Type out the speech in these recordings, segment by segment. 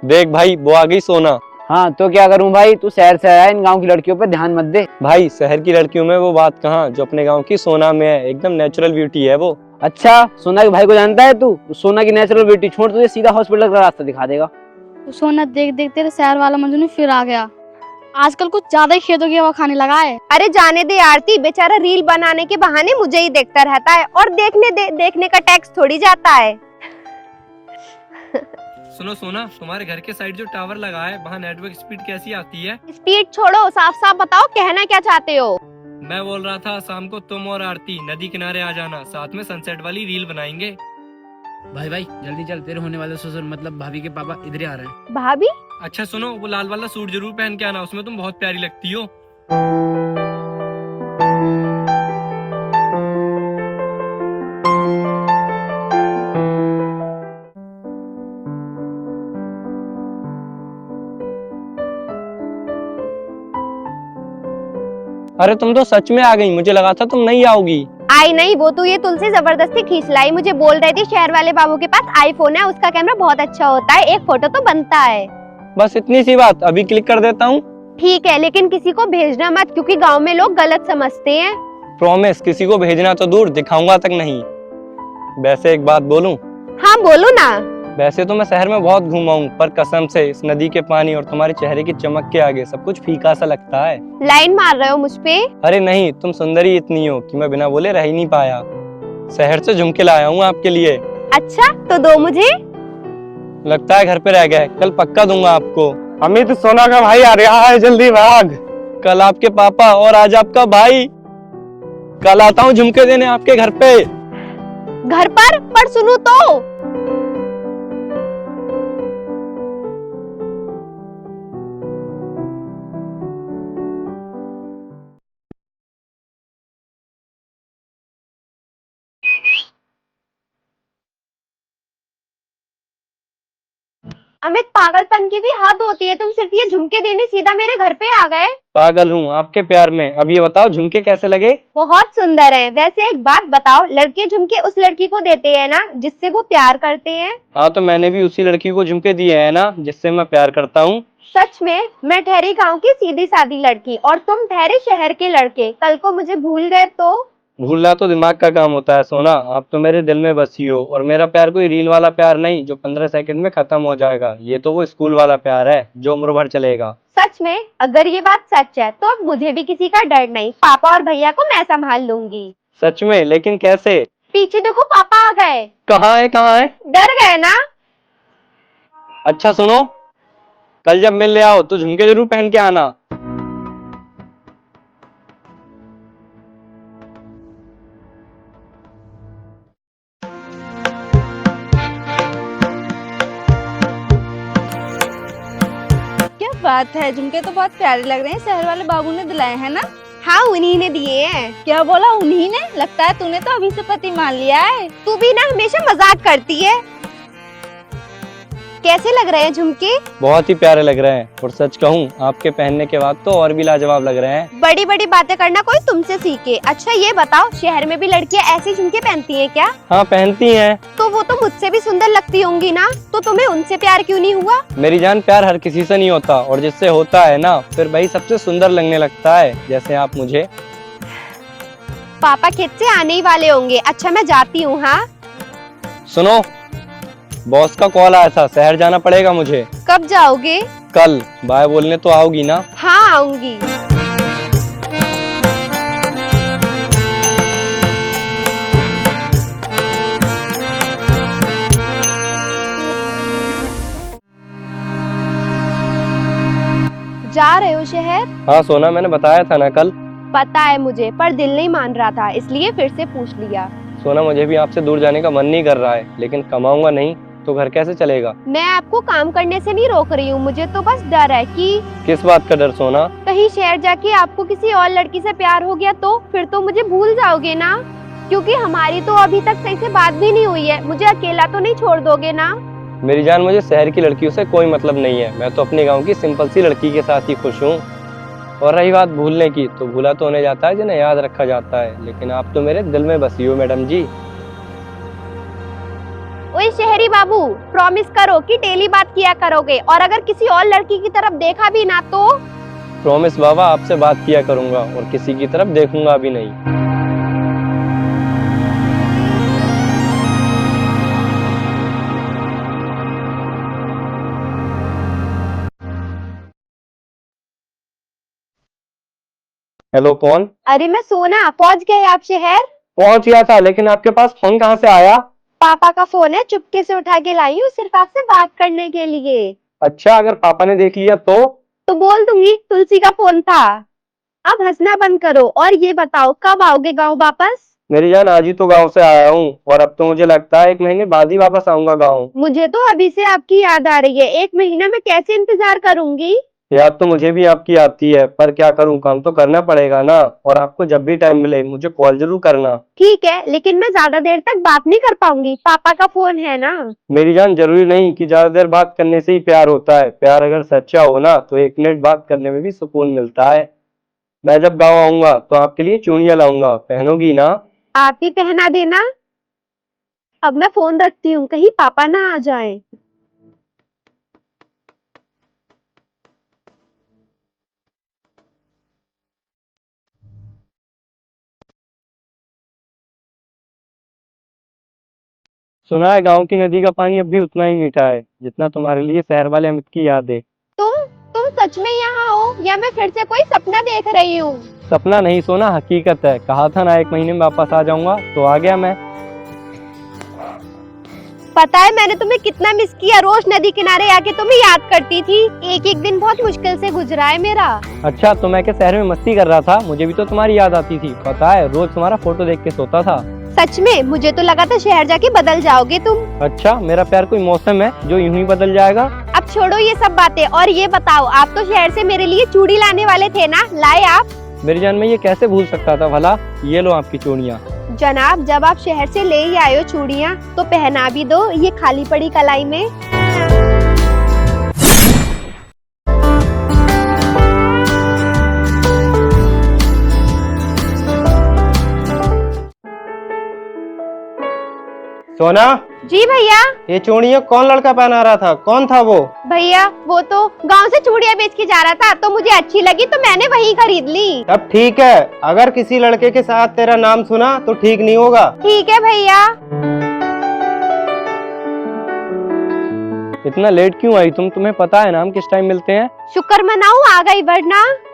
देख भाई, वो आ गई सोना। हाँ तो क्या करूं भाई, तू शहर से आया, इन गांव की लड़कियों पे ध्यान मत दे। भाई शहर की लड़कियों में वो बात कहाँ जो अपने गांव की सोना में है। एकदम नेचुरल ब्यूटी है वो। अच्छा, सोना के भाई को जानता है तू? सोना की नेचुरल ब्यूटी छोड़, तुझे सीधा हॉस्पिटल का रास्ता दिखा देगा। तो सोना देख देख तेरे शहर वाला मंजनू फिर आ गया। आजकल कुछ ज्यादा ही खेतों की हवा खाने लगा है। अरे जाने दे आरती, बेचारा रील बनाने के बहाने मुझे ही देखता रहता है और देखने का टैक्स थोड़ी जाता है। सुनो सोना, तुम्हारे घर के साइड जो टावर लगा है वहाँ नेटवर्क स्पीड कैसी आती है? स्पीड छोड़ो, साफ साफ बताओ कहना क्या चाहते हो। मैं बोल रहा था शाम को तुम और आरती नदी किनारे आ जाना, साथ में सनसेट वाली रील बनाएंगे। भाई भाई जल्दी चल, तेरे होने वाले ससुर मतलब भाभी के पापा इधर ही आ रहे हैं। भाभी? अच्छा सुनो, वो लाल वाला सूट जरूर पहन के आना, उसमें तुम बहुत प्यारी लगती हो। अरे तुम तो सच में आ गई, मुझे लगा था तुम नहीं आओगी। आई नहीं, वो तो ये तुलसी जबरदस्ती खींच लाई। मुझे बोल रही थी शहर वाले बाबू के पास आईफोन है, उसका कैमरा बहुत अच्छा होता है, एक फोटो तो बनता है। बस इतनी सी बात, अभी क्लिक कर देता हूँ। ठीक है, लेकिन किसी को भेजना मत, क्योंकि गांव में लोग गलत समझते हैं। प्रॉमिस, किसी को भेजना तो दूर, दिखाऊंगा तक नहीं। वैसे एक बात बोलूं? हाँ बोलो ना। वैसे तो मैं शहर में बहुत घूमा हूँ, पर कसम से इस नदी के पानी और तुम्हारे चेहरे की चमक के आगे सब कुछ फीका सा लगता है। लाइन मार रहे हो मुझ पे? अरे नहीं, तुम सुंदरी इतनी हो कि मैं बिना बोले रह ही नहीं पाया। शहर से झुमके लाया हूँ आपके लिए। अच्छा तो दो मुझे। लगता है घर पे रह गए, कल पक्का दूंगा आपको। अमित, सोना का भाई आ रहा है, जल्दी भाग। कल आपके पापा और आज आपका भाई। कल आता हूँ झुमके देने आपके घर पे। घर पर सुनो तो। अमित, पागलपन की भी हद होती है, तुम सिर्फ ये झुमके देने सीधा मेरे घर पे आ गए। पागल हूँ आपके प्यार में। अब ये बताओ झुमके कैसे लगे? बहुत सुंदर है। वैसे एक बात बताओ, लड़के झुमके उस लड़की को देते हैं ना जिससे वो प्यार करते हैं? हाँ, तो मैंने भी उसी लड़की को झुमके दिए हैं ना जिससे मैं प्यार करता हूँ। सच में? मैं ठहरी गांव की सीधी सादी लड़की और तुम ठहरे शहर के लड़के, कल को मुझे भूल गए तो? भूलना तो दिमाग का काम होता है सोना। आप तो मेरे दिल में बसी हो, और मेरा प्यार कोई रील वाला प्यार नहीं जो 15 सेकंड में खत्म हो जाएगा। ये तो वो स्कूल वाला प्यार है जो उम्र भर चलेगा। सच में? अगर ये बात सच है तो अब मुझे भी किसी का डर नहीं, पापा और भैया को मैं संभाल लूंगी। सच में? लेकिन कैसे? पीछे देखो, पापा आ गए। कहाँ है, कहाँ है? डर गए ना? अच्छा सुनो, कल जब मिलने आओ तो झुमके जरूर पहन के आना। क्या बात है, झुमके तो बहुत प्यारे लग रहे हैं। शहर वाले बाबू ने दिलाए हैं ना? हाँ, उन्हीं ने दिए हैं। क्या बोला उन्हीं ने? लगता है तूने तो अभी से पति मान लिया है। तू भी ना हमेशा मजाक करती है। कैसे लग रहे हैं झुमके? बहुत ही प्यारे लग रहे हैं, और सच कहूँ आपके पहनने के बाद तो और भी लाजवाब लग रहे हैं। बड़ी बड़ी बातें करना कोई तुमसे सीखे। अच्छा ये बताओ, शहर में भी लड़कियां ऐसे झुमके पहनती हैं क्या? हाँ पहनती हैं। तो वो तो मुझसे भी सुंदर लगती होंगी ना, तो तुम्हें उनसे प्यार क्यों नहीं हुआ? मेरी जान, प्यार हर किसी से नहीं होता, और जिससे होता है ना फिर वही सबसे सुंदर लगने लगता है, जैसे आप मुझे। पापा खेत से आने ही वाले होंगे। अच्छा मैं जाती हूँ। हाँ सुनो, बॉस का कॉल आया था, शहर जाना पड़ेगा मुझे। कब जाओगे? कल। बाय बोलने तो आओगी ना? हाँ आऊंगी। जा रहे हो शहर? हाँ सोना, मैंने बताया था ना कल। पता है मुझे, पर दिल नहीं मान रहा था, इसलिए फिर से पूछ लिया। सोना, मुझे भी आपसे दूर जाने का मन नहीं कर रहा है, लेकिन कमाऊंगा नहीं तो घर कैसे चलेगा? मैं आपको काम करने से नहीं रोक रही हूँ, मुझे तो बस डर है कि किस बात का डर सोना? कहीं शहर जाके आपको किसी और लड़की से प्यार हो गया तो फिर तो मुझे भूल जाओगे ना, क्योंकि हमारी तो अभी तक सही से बात भी नहीं हुई है। मुझे अकेला तो नहीं छोड़ दोगे ना? मेरी जान, मुझे शहर की लड़कियों से कोई मतलब नहीं है। मैं तो अपने गाँव की सिंपल सी लड़की के साथ ही खुश हूँ। और रही बात भूलने की, तो भूला तो होने जाता है जिन्हें याद रखा जाता है, लेकिन आप तो मेरे दिल में बसी हो मैडम जी। ओए शहरी बाबू, प्रॉमिस करो कि डेली बात किया करोगे, और अगर किसी और लड़की की तरफ देखा भी ना तो। प्रॉमिस बाबा, आपसे बात किया करूंगा और किसी की तरफ देखूंगा भी नहीं। हेलो, कौन? अरे मैं सोना, पहुंच गए आप शहर? पहुंच गया था, लेकिन आपके पास फोन कहाँ से आया? पापा का फोन है, चुपके से उठा के लाई हूँ सिर्फ आपसे बात करने के लिए। अच्छा, अगर पापा ने देख लिया तो बोल दूंगी तुलसी का फोन था। अब हंसना बंद करो और ये बताओ कब आओगे गाँव वापस? मेरी जान, आज ही तो गांव से आया हूँ और अब तो मुझे लगता है 1 महीने बाद ही वापस आऊंगा गांव। मुझे तो अभी से आपकी याद आ रही है, 1 महीना में कैसे इंतजार करूंगी? याद तो मुझे भी आपकी आती है, पर क्या करूं, काम तो करना पड़ेगा ना। और आपको जब भी टाइम मिले मुझे कॉल जरूर करना। ठीक है, लेकिन मैं ज्यादा देर तक बात नहीं कर पाऊंगी, पापा का फोन है ना। मेरी जान, जरूरी नहीं कि ज्यादा देर बात करने से ही प्यार होता है। प्यार अगर सच्चा हो ना तो 1 मिनट बात करने में भी सुकून मिलता है। मैं जब गाँव आऊंगा तो आपके लिए चूड़ियां लाऊंगा, पहनोगी ना? आप ही पहना देना। अब मैं फोन रखती हूँ, कहीं पापा ना आ जाए। सुना है गाँव की नदी का पानी अब भी उतना ही मीठा है जितना तुम्हारे लिए शहर वाले अमित की याद है। तुम सच में यहाँ हो या मैं फिर से कोई सपना देख रही हूँ? सपना नहीं सोना, हकीकत है। कहा था ना 1 महीने में वापस आ जाऊंगा, तो आ गया मैं। पता है मैंने तुम्हें कितना मिस किया, रोज नदी किनारे आके तुम्हें याद करती थी। एक एक दिन बहुत मुश्किल से गुजरा है मेरा। अच्छा, तो मैं क्या शहर में मस्ती कर रहा था? मुझे भी तो तुम्हारी याद आती थी, पता है, रोज तुम्हारा फोटो देख के सोता था। सच में? मुझे तो लगा था शहर जाके बदल जाओगे तुम। अच्छा, मेरा प्यार कोई मौसम है जो यूं ही बदल जाएगा? अब छोड़ो ये सब बातें और ये बताओ, आप तो शहर से मेरे लिए चूड़ी लाने वाले थे ना, लाए आप? मेरी जान, मैं ये कैसे भूल सकता था भला। ये लो आपकी चूड़ियाँ। जनाब, जब आप शहर से ले ही आए हो चूड़ियाँ तो पहना भी दो, ये खाली पड़ी कलाई में। सोना, जी भैया। ये चूड़ियाँ कौन लड़का पहना रहा था? कौन था वो? भैया वो तो गांव से चूड़ियाँ बेच के जा रहा था, तो मुझे अच्छी लगी तो मैंने वही खरीद ली। अब ठीक है, अगर किसी लड़के के साथ तेरा नाम सुना तो ठीक नहीं होगा। ठीक है भैया। इतना लेट क्यों आई तुम? तुम्हें पता है ना हम किस टाइम मिलते हैं? शुक्र मनाऊं आ गई,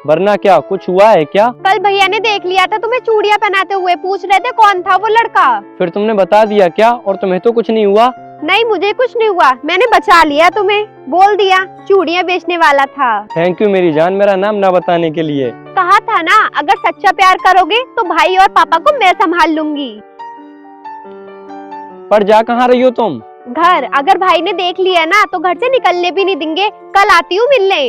वरना क्या कुछ हुआ है क्या? कल भैया ने देख लिया था तुम्हें चूड़ियाँ पहनाते हुए, पूछ रहे थे कौन था वो लड़का। फिर तुमने बता दिया क्या? और तुम्हें तो कुछ नहीं हुआ? नहीं, मुझे कुछ नहीं हुआ, मैंने बचा लिया तुम्हें, बोल दिया चूड़ियाँ बेचने वाला था। थैंक यू मेरी जान, मेरा नाम ना बताने के लिए। कहा था ना, अगर सच्चा प्यार करोगे तो भाई और पापा को मैं संभाल लूंगी। पर जा कहाँ रही हो तुम? घर। अगर भाई ने देख लिया ना तो घर से निकलने भी नहीं देंगे। कल आती हूँ मिलने।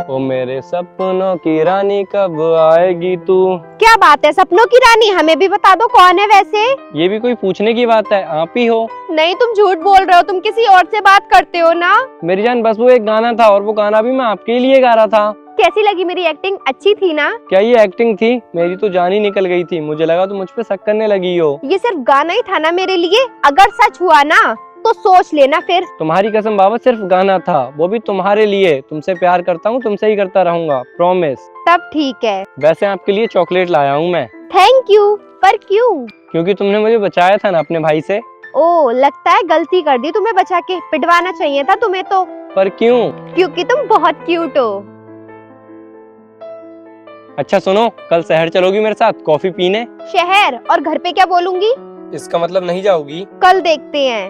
ओ मेरे सपनों की रानी कब आएगी तू? क्या बात है, सपनों की रानी? हमें भी बता दो कौन है वैसे। ये भी कोई पूछने की बात है, आप ही हो। नहीं, तुम झूठ बोल रहे हो, तुम किसी और से बात करते हो ना। मेरी जान, बस वो एक गाना था और वो गाना भी मैं आपके लिए गा रहा था। कैसी लगी मेरी एक्टिंग? अच्छी थी ना? क्या ये एक्टिंग थी? मेरी तो जान ही निकल गई थी, मुझे लगा तुम मुझ पे शक करने लगी हो। ये सिर्फ गाना ही था ना मेरे लिए, अगर सच हुआ ना तो सोच लेना फिर। तुम्हारी कसम बाबा, सिर्फ गाना था, वो भी तुम्हारे लिए। तुमसे प्यार करता हूँ, तुमसे ही करता रहूंगा, प्रॉमिस। तब ठीक है। वैसे आपके लिए चॉकलेट लाया हूँ मैं। Thank you. पर क्यों? क्योंकि तुमने मुझे बचाया था ना अपने भाई से। ओ, लगता है गलती कर दी तुम्हें बचा के, पिटवाना चाहिए था तुम्हें तो। पर क्यों? क्योंकि तुम बहुत क्यूट हो। अच्छा सुनो, कल शहर चलोगी मेरे साथ कॉफी पीने? शहर? और घर पे क्या बोलूंगी? इसका मतलब नहीं जाओगी? कल देखते हैं।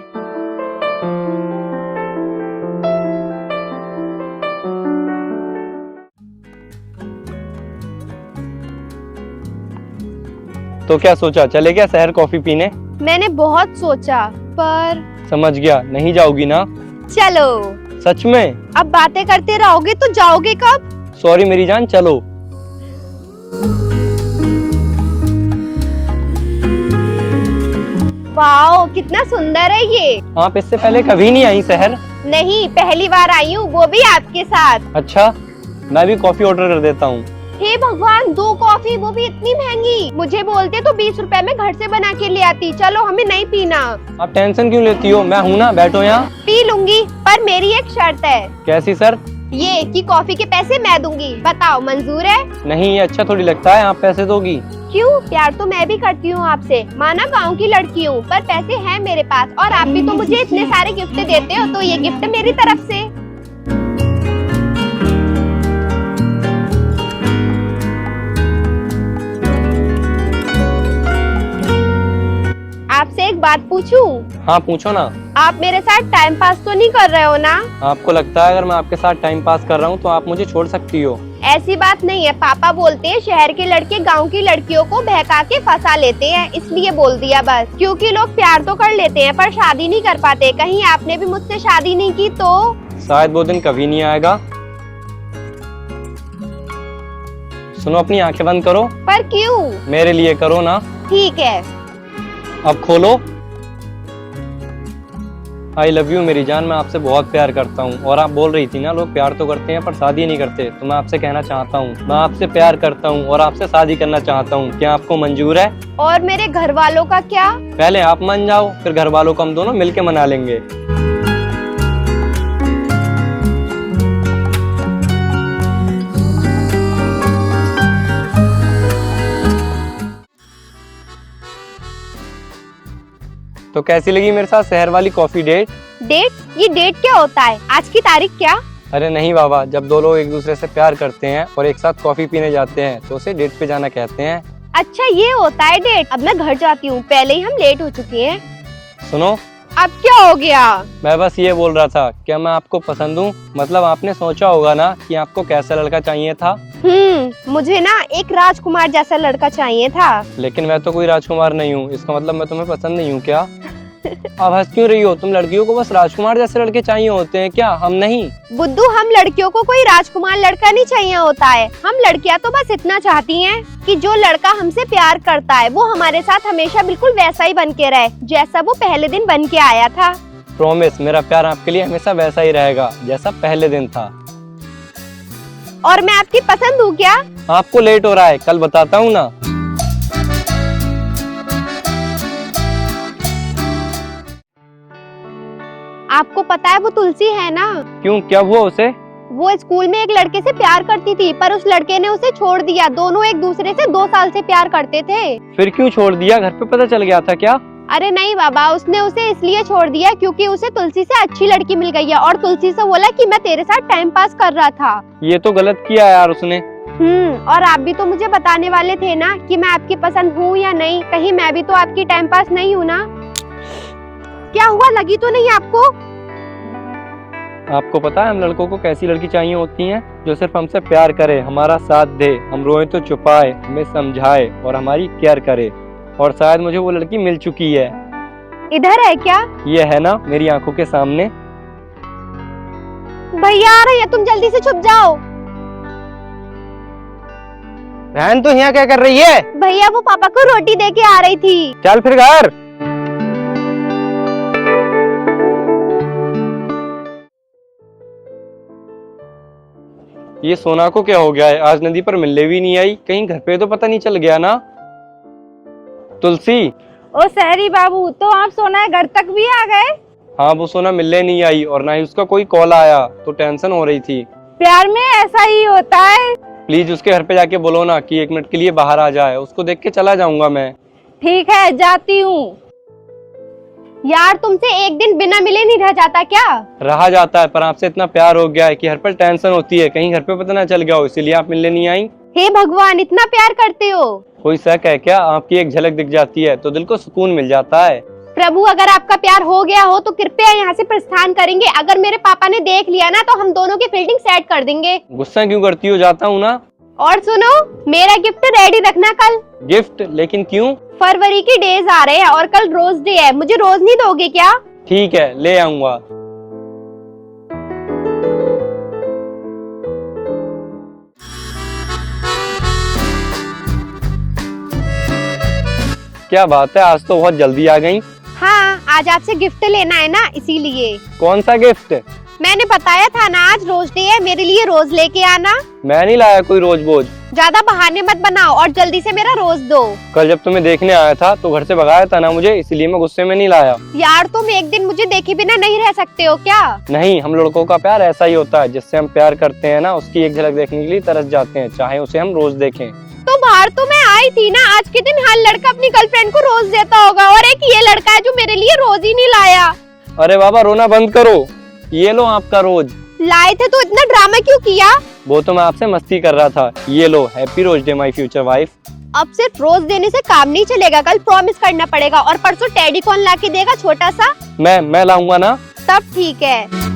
तो क्या सोचा, चले क्या शहर कॉफी पीने? मैंने बहुत सोचा, पर समझ गया, नहीं जाओगी ना? चलो। सच में? अब बातें करते रहोगे तो जाओगे कब? सॉरी मेरी जान, चलो। वाओ, कितना सुंदर है ये। आप इससे पहले कभी नहीं आई शहर? नहीं, पहली बार आई हूँ, वो भी आपके साथ। अच्छा, मैं भी कॉफी ऑर्डर कर देता हूँ। हे भगवान, 2 कॉफी, वो भी इतनी महंगी। मुझे बोलते तो 20 रुपए में घर से बना के ले आती। चलो, हमें नहीं पीना। आप टेंशन क्यों लेती हो, मैं हूँ ना, बैठो यहाँ। पी लूंगी, पर मेरी एक शर्त है। कैसी सर? ये कि कॉफी के पैसे मैं दूंगी। बताओ, मंजूर है? नहीं, ये अच्छा थोड़ी लगता है, आप पैसे दोगी। क्यों? प्यार तो मैं भी करती हूँ आपसे। माना गांव की लड़की हूँ, पर पैसे हैं मेरे पास, और आप भी तो मुझे इतने सारे गिफ्ट देते हो, तो ये गिफ्ट मेरी तरफ से। आपसे एक बात पूछूं? हाँ पूछो ना। आप मेरे साथ टाइम पास तो नहीं कर रहे हो ना? आपको लगता है अगर मैं आपके साथ टाइम पास कर रहा हूँ तो आप मुझे छोड़ सकती हो? ऐसी बात नहीं है। पापा बोलते हैं शहर के लड़के गांव की लड़कियों को बहका के फंसा लेते हैं, इसलिए बोल दिया बस। क्योंकि लोग प्यार तो कर लेते हैं पर शादी नहीं कर पाते। कहीं आपने भी मुझसे शादी नहीं की तो? शायद वो दिन कभी नहीं आएगा। सुनो, अपनी आंखें बंद करो। पर क्यों? मेरे लिए करो ना। ठीक है। अब खोलो। आई लव यू मेरी जान, मैं आपसे बहुत प्यार करता हूँ। और आप बोल रही थी ना लोग प्यार तो करते हैं पर शादी नहीं करते, तो मैं आपसे कहना चाहता हूँ मैं आपसे प्यार करता हूँ और आपसे शादी करना चाहता हूँ। क्या आपको मंजूर है? और मेरे घर वालों का क्या? पहले आप मान जाओ, फिर घर वालों को हम दोनों मिलके मना लेंगे। तो कैसी लगी मेरे साथ शहर वाली कॉफी डेट? डेट? ये डेट क्या होता है? आज की तारीख क्या? अरे नहीं बाबा, जब दो लोग एक दूसरे से प्यार करते हैं और एक साथ कॉफी पीने जाते हैं तो उसे डेट पे जाना कहते हैं। अच्छा, ये होता है डेट। अब मैं घर जाती हूँ, पहले ही हम लेट हो चुके हैं। सुनो, अब क्या हो गया? मैं बस ये बोल रहा था, क्या मैं आपको पसंद हूँ? मतलब आपने सोचा होगा ना कि आपको कैसा लड़का चाहिए था। मुझे ना एक राजकुमार जैसा लड़का चाहिए था। लेकिन मैं तो कोई राजकुमार नहीं हूँ, इसका मतलब मैं तुम्हें पसंद नहीं हूँ क्या? आप हंस क्यों रही हो? तुम लड़कियों को बस राजकुमार जैसे लड़के चाहिए होते हैं क्या, हम नहीं? बुद्धू, हम लड़कियों को कोई राजकुमार लड़का नहीं चाहिए होता है। हम लड़कियां तो बस इतना चाहती हैं कि जो लड़का हमसे प्यार करता है वो हमारे साथ हमेशा बिल्कुल वैसा ही बन के रहे जैसा वो पहले दिन बन के आया था। प्रॉमिस, मेरा प्यार आपके लिए हमेशा वैसा ही रहेगा जैसा पहले दिन था। और मैं आपकी पसंद हूँ क्या? आपको लेट हो रहा है, कल बताता हूँ ना। आपको पता है वो तुलसी है ना? क्यों, क्या हुआ उसे? वो स्कूल में एक लड़के से प्यार करती थी पर उस लड़के ने उसे छोड़ दिया। दोनों एक दूसरे से 2 साल से प्यार करते थे। फिर क्यों छोड़ दिया? घर पे पता चल गया था क्या? अरे नहीं बाबा, उसने उसे इसलिए छोड़ दिया क्योंकि उसे तुलसी से अच्छी लड़की मिल गई है और तुलसी से बोला कि मैं तेरे साथ टाइम पास कर रहा था। ये तो गलत किया यार उसने। और आप भी तो मुझे बताने वाले थे ना कि मैं आपकी पसंद हूँ या नहीं। कहीं मैं भी तो आपकी टाइम पास नहीं हूँ ना? क्या हुआ, लगी तो नहीं आपको? आपको पता है हम लड़कों को कैसी लड़की चाहिए होती है? जो सिर्फ हमसे प्यार करे, हमारा साथ दे, हम रोए तो छुपाए, हमें समझाए और हमारी केयर करे। और शायद मुझे वो लड़की मिल चुकी है। इधर है क्या? ये है ना मेरी आंखों के सामने। भैया आ रही है, तुम जल्दी से छुप जाओ। बहन तो यहाँ क्या कर रही है? भैया वो पापा को रोटी दे के आ रही थी। चल फिर घर। ये सोना को क्या हो गया है? आज नदी पर मिलने भी नहीं आई, कहीं घर पे तो पता नहीं चल गया ना? तुलसी। ओ सहरी बाबू, तो आप सोना घर तक भी आ गए? हाँ, वो सोना मिलने नहीं आई और ना ही उसका कोई कॉल आया, तो टेंशन हो रही थी। प्यार में ऐसा ही होता है। प्लीज उसके घर पे जाके बोलो ना कि 1 मिनट के लिए बाहर आ जाए, उसको देख के चला जाऊंगा मैं। ठीक है, जाती हूँ। यार तुमसे एक दिन बिना मिले नहीं रह जाता क्या? रहा जाता है, पर आपसे इतना प्यार हो गया है कि हर पल टेंशन होती है कहीं घर पे पता ना चल गया हो, इसीलिए आप मिलने नहीं आई। हे भगवान, इतना प्यार करते हो? कोई शक है क्या? आपकी एक झलक दिख जाती है तो दिल को सुकून मिल जाता है। प्रभु, अगर आपका प्यार हो गया हो तो कृपया यहाँ से प्रस्थान करेंगे। अगर मेरे पापा ने देख लिया ना तो हम दोनों की फील्डिंग सेट कर देंगे। गुस्सा क्यों करती हो? जाता हूँ ना। और सुनो, मेरा गिफ्ट रेडी रखना कल। गिफ्ट? लेकिन क्यों? फरवरी की डेज आ रहे हैं और कल रोज डे है, मुझे रोज नहीं दोगे क्या? ठीक है, ले आऊंगा। क्या बात है, आज तो बहुत जल्दी आ गई। हाँ, आज आपसे गिफ्ट लेना है ना, इसीलिए। कौन सा गिफ्ट? मैंने बताया था ना आज रोज डे है, मेरे लिए रोज लेके आना। मैं नहीं लाया कोई रोज बोझ। ज्यादा बहाने मत बनाओ और जल्दी से मेरा रोज दो। कल जब तुम्हें देखने आया था तो घर से भगाया था ना मुझे, इसलिए मैं गुस्से में नहीं लाया। यार तुम एक दिन मुझे देखे बिना नहीं रह सकते हो क्या? नहीं, हम लड़कों का प्यार ऐसा ही होता है, जिससे हम प्यार करते हैं ना उसकी एक झलक देखने के लिए तरस जाते हैं, चाहे उसे हम रोज देखें। तो बाहर तो मैं आई थी ना, आज के दिन हर लड़का अपनी गर्लफ्रेंड को रोज देता होगा, और एक ये लड़का है जो मेरे लिए रोज ही नहीं लाया। अरे बाबा रोना बंद करो, ये लो आपका रोज। लाए थे तो इतना ड्रामा क्यों किया? वो तो मैं आपसे मस्ती कर रहा था। ये लो, happy rose day my future wife. अब सिर्फ रोज देने से काम नहीं चलेगा, कल प्रॉमिस करना पड़ेगा। और परसों टेडी कौन ला के देगा छोटा सा? मैं लाऊंगा ना। तब ठीक है।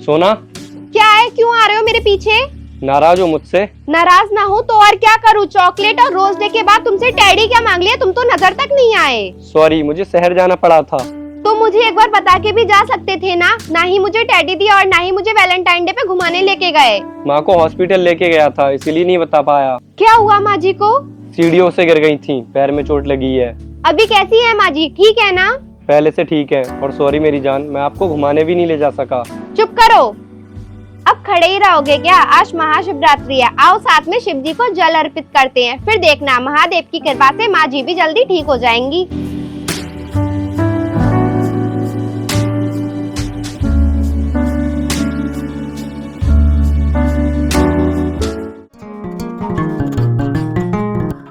सोना, क्या है, क्यों आ रहे हो मेरे पीछे? नाराज हो मुझसे? नाराज ना हो तो और क्या करूँ? चॉकलेट और रोज डे के बाद तुमसे टेडी क्या मांग लिया? तुम तो नजर तक नहीं आए। सॉरी, मुझे शहर जाना पड़ा था। तो मुझे एक बार बता के भी जा सकते थे ना ही मुझे टेडी दिया और ना ही मुझे वैलेंटाइन डे पे घुमाने लेके गए। माँ को हॉस्पिटल लेके गया था, इसीलिए नहीं बता पाया। क्या हुआ माँ जी को? सीढ़ियों से गिर गई थी, पैर में चोट लगी है। अभी कैसी है माँ जी, ठीक है ना? पहले से ठीक है। और सॉरी मेरी जान, मैं आपको घुमाने भी नहीं ले जा सका। चुप करो, अब खड़े ही रहोगे क्या? आज महाशिवरात्रि है, आओ साथ में शिव जी को जल अर्पित करते हैं, फिर देखना महादेव की कृपा से माँ जी भी जल्दी ठीक हो जाएंगी।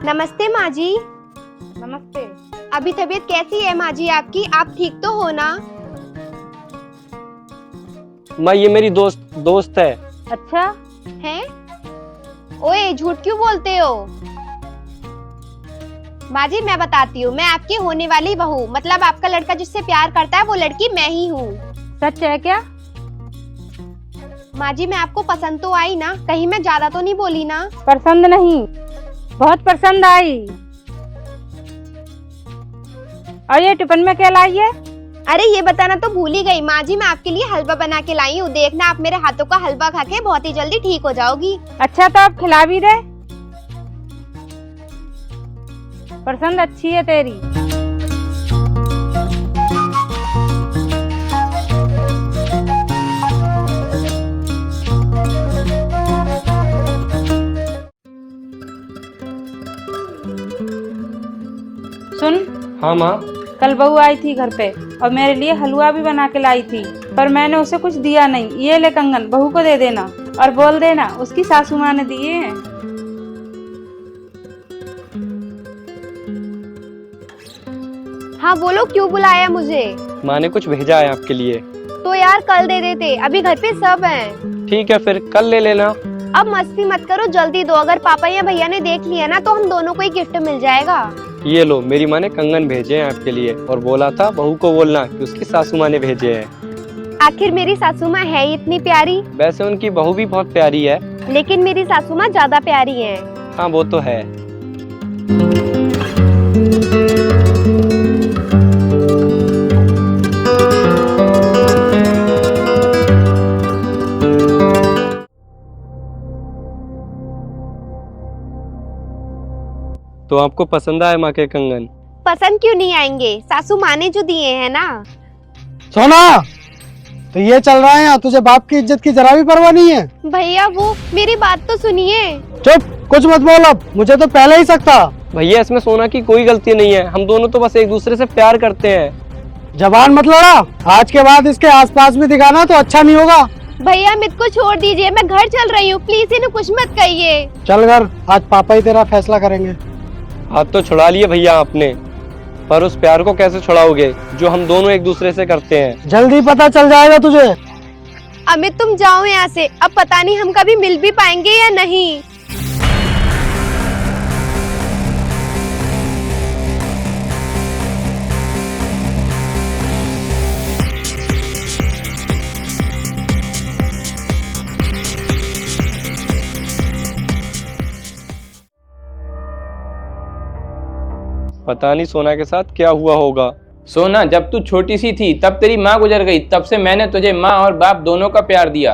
नमस्ते माँ जी। नमस्ते। अभी तबीयत कैसी है माँ जी आपकी? आप ठीक तो हो ना? माँ, ये मेरी दोस्त है। अच्छा, हैं? ओए झूठ क्यों बोलते हो? माँ जी मैं बताती हूँ, मैं आपकी होने वाली बहू, मतलब आपका लड़का जिससे प्यार करता है वो लड़की मैं ही हूँ। सच है क्या? माँ जी मैं आपको पसंद तो आई ना? कहीं मैं ज्यादा तो नहीं बोली ना? पसंद नहीं, बहुत पसंद आई। और ये टिफिन में क्या लाई है? अरे ये बताना तो भूल ही गई माँ जी, मैं आपके लिए हलवा बना के लाई हूँ, देखना आप मेरे हाथों का हलवा खा के बहुत ही जल्दी ठीक हो जाओगी। अच्छा तो आप खिला भी दे। पसंद अच्छी है तेरी। सुन, हाँ माँ। कल बहू आई थी घर पे और मेरे लिए हलवा भी बना के लाई थी, पर मैंने उसे कुछ दिया नहीं। ये ले कंगन, बहू को दे देना और बोल देना उसकी सासू माँ ने दिए हैं। हाँ बोलो, क्यों बुलाया मुझे? माँ ने कुछ भेजा है आपके लिए। तो यार कल दे देते, अभी घर पे सब हैं। ठीक है फिर कल ले लेना। अब मस्ती मत करो, जल्दी दो, अगर पापा या भैया ने देख लिया ना तो हम दोनों को ही गिफ्ट मिल जाएगा। ये लो, मेरी माँ ने कंगन भेजे हैं आपके लिए और बोला था बहू को बोलना कि उसकी सासू माँ ने भेजे हैं। आखिर मेरी सासू माँ है ही इतनी प्यारी। वैसे उनकी बहू भी बहुत प्यारी है, लेकिन मेरी सासू माँ ज्यादा प्यारी है। हाँ वो तो है। तो आपको पसंद आए माँ के कंगन? पसंद क्यों नहीं आएंगे, सासू माँ ने जो दिए हैं ना। सोना, तो ये चल रहा है यहाँ, तुझे बाप की इज्जत की जरा भी परवाह नहीं है? भैया वो मेरी बात तो सुनिए। चुप, कुछ मत बोल, अब मुझे तो पहले ही शक था। भैया इसमें सोना की कोई गलती नहीं है, हम दोनों तो बस एक दूसरे से प्यार करते हैं। जबान मत लड़ा, आज के बाद इसके आसपास भी दिखाना तो अच्छा नहीं होगा। भैया मित को छोड़ दीजिए, मैं घर चल रही हूँ, प्लीज इन्हें कुछ मत कहिए। चल घर, आज पापा ही तेरा फैसला करेंगे। हाथ तो छुड़ा लिए भैया आपने, पर उस प्यार को कैसे छुड़ाओगे जो हम दोनों एक दूसरे से करते हैं? जल्दी पता चल जाएगा तुझे। अमित तुम जाओ यहाँ से, अब पता नहीं हम कभी मिल भी पाएंगे या नहीं। पता नहीं सोना के साथ क्या हुआ होगा। सोना, जब तू छोटी सी थी तब तेरी माँ गुजर गई, तब से मैंने तुझे माँ और बाप दोनों का प्यार दिया।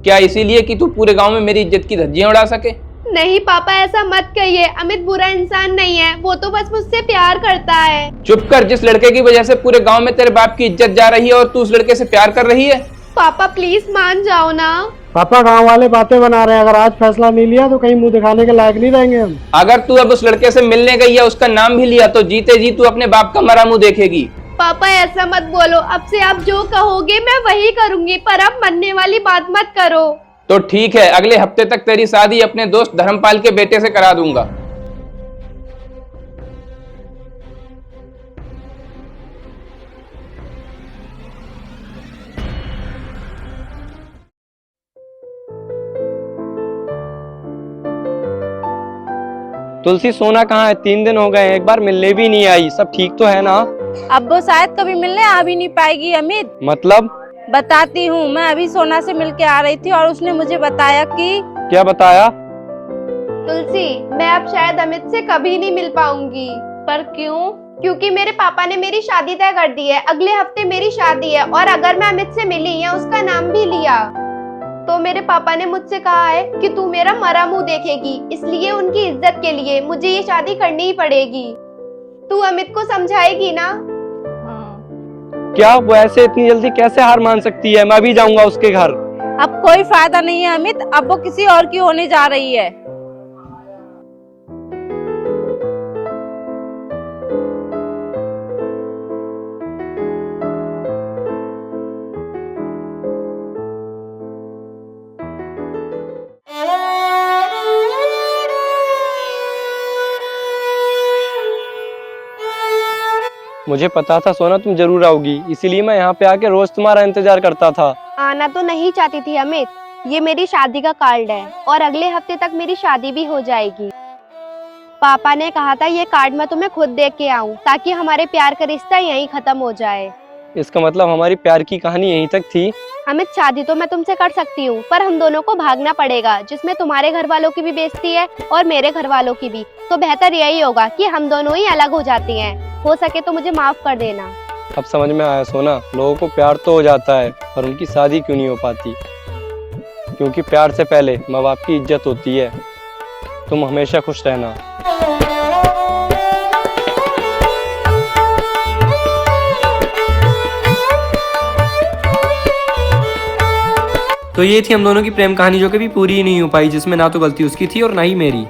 क्या इसीलिए कि तू पूरे गांव में मेरी इज्जत की धज्जियां उड़ा सके? नहीं पापा, ऐसा मत कहिए। अमित बुरा इंसान नहीं है, वो तो बस मुझसे प्यार करता है। चुप कर, जिस लड़के की वजह से पूरे गांव में तेरे बाप की इज्जत जा रही है और तू उस लड़के से प्यार कर रही है। पापा प्लीज मान जाओ ना। पापा गांव वाले बातें बना रहे हैं, अगर आज फैसला नहीं लिया तो कहीं मुंह दिखाने के लायक नहीं रहेंगे हम। अगर तू अब उस लड़के से मिलने गई या उसका नाम भी लिया तो जीते जी तू अपने बाप का मरा मुंह देखेगी। पापा ऐसा मत बोलो, अब से आप जो कहोगे मैं वही करूंगी, पर अब मनने वाली बात मत करो। तो ठीक है, अगले हफ्ते तक तेरी शादी अपने दोस्त धर्मपाल के बेटे से करा दूंगा। तुलसी सोना कहाँ है? 3 दिन हो गए हैं, एक बार मिलने भी नहीं आई। सब ठीक तो है ना? अब वो शायद कभी मिलने आ भी नहीं पाएगी अमित। मतलब? बताती हूँ, मैं अभी सोना से मिलके आ रही थी और उसने मुझे बताया कि। क्या बताया? तुलसी, मैं अब शायद अमित से कभी नहीं मिल पाऊंगी। पर क्यों? क्योंकि मेरे पापा ने मेरी शादी तय कर दी है। अगले हफ्ते मेरी शादी है और अगर मैं अमित से मिली या उसका नाम भी लिया तो मेरे पापा ने मुझसे कहा है कि तू मेरा मरा मुंह देखेगी, इसलिए उनकी इज्जत के लिए मुझे ये शादी करनी ही पड़ेगी। तू अमित को समझाएगी ना? क्या वो ऐसे इतनी जल्दी कैसे हार मान सकती है? मैं भी जाऊंगा उसके घर। अब कोई फायदा नहीं है अमित, अब वो किसी और की होने जा रही है। मुझे पता था सोना तुम जरूर आओगी, इसीलिए मैं यहाँ पे आके रोज तुम्हारा इंतजार करता था। आना तो नहीं चाहती थी अमित, ये मेरी शादी का कार्ड है और अगले हफ्ते तक मेरी शादी भी हो जाएगी। पापा ने कहा था ये कार्ड मैं तुम्हें खुद देख के आऊं ताकि हमारे प्यार का रिश्ता यहीं खत्म हो जाए। इसका मतलब हमारी प्यार की कहानी यहीं तक थी? अमित, शादी तो मैं तुमसे कर सकती हूँ, पर हम दोनों को भागना पड़ेगा, जिसमें तुम्हारे घर वालों की भी बेइज्जती है और मेरे घर वालों की भी। तो बेहतर यही होगा कि हम दोनों ही अलग हो जाती हैं। हो सके तो मुझे माफ कर देना। अब समझ में आया सोना, लोगों को प्यार तो हो जाता है पर उनकी शादी क्यों नहीं हो पाती? क्योंकि प्यार से पहले माँ बाप की इज्जत होती है। तुम हमेशा खुश रहना। तो ये थी हम दोनों की प्रेम कहानी, जो कभी पूरी ही नहीं हो पाई, जिसमें ना तो गलती उसकी थी और ना ही मेरी।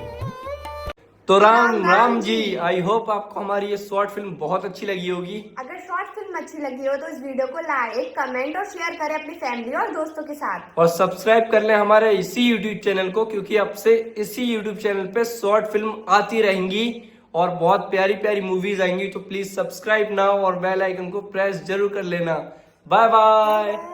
तो राम जी, आई होप आपको हमारी ये शॉर्ट फिल्म बहुत अच्छी लगी होगी। अगर शॉर्ट फिल्म अच्छी लगी हो तो इस वीडियो को लाइक, कमेंट और शेयर करें अपनी फैमिली और दोस्तों के साथ। और सब्सक्राइब कर लें हमारे इसी यूट्यूब चैनल को, क्योंकि अब से इसी यूट्यूब चैनल पे शॉर्ट फिल्म आती रहेंगी और बहुत प्यारी प्यारी मूवीज आएंगी। तो प्लीज सब्सक्राइब नाउ और बेल आइकन को प्रेस जरूर कर लेना। Bye bye.